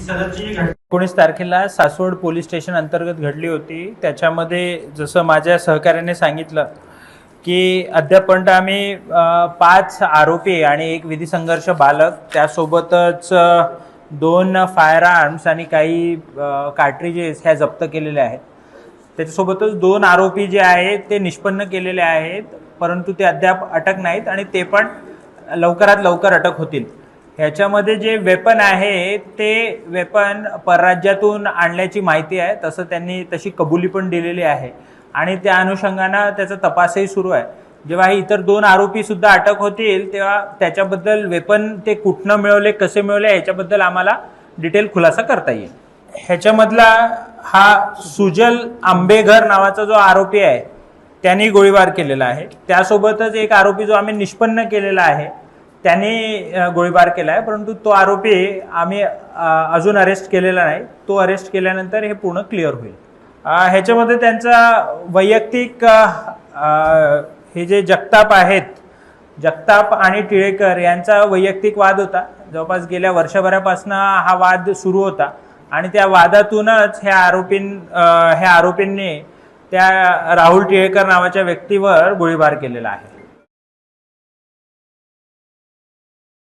19 तारखेला Saswad police station अंतर्गत घडली होती। त्याच्यामध्ये जसं माझ्या सहकार्याने सांगितलं की अद्यापर्यंत आम्ही 5 आरोपी आणि एक विधी संघर्ष बालक, त्यासोबतच 2 फायर आर्म्स आणि काही कार्ट्रिजेस ह्या जप्त केलेले आहेत। त्याच्यासोबतच 2 आरोपी जे आहेत ते निष्पन्न केलेले आहेत, परंतु ते अद्याप अटक नाहीत आणि ते पण लवकरात लवकर अटक होतील। ह्याच्यामध्ये जे वेपन आहे ते वेपन परराज्यातून आणल्याची माहिती आहे, तसं त्यांनी तशी कबुली पण दिलेली आहे आणि त्या अनुषंगाने त्याचा तपासही सुरू आहे। जेव्हा हे इतर 2 आरोपी सुद्धा अटक होतील तेव्हा त्याच्याबद्दल वेपन ते कुठनं मिळवले, कसे मिळवले याच्याबद्दल आम्हाला डिटेल खुलासा करता येईल। ह्याच्यामधला हा सुजल आंबेघर नावाचा जो आरोपी आहे त्यांनी गोळीबार केलेला आहे। त्यासोबतच एक आरोपी जो आम्ही निष्पन्न केलेला आहे त्यांनी गोळीबार केला आहे, परंतु तो आरोपी आम्ही अजून अरेस्ट केलेला नाही। तो अरेस्ट केल्यानंतर हे पूर्ण क्लिअर होईल। ह्याच्यामध्ये त्यांचा वैयक्तिक हे जे जगताप आहेत, जगताप आणि टिळेकर यांचा वैयक्तिक वाद होता। जवळपास गेल्या वर्षभरापासून हा वाद सुरू होता आणि त्या वादातूनच ह्या आरोपींनी त्या राहुल टिळेकर नावाच्या व्यक्तीवर गोळीबार केलेला आहे।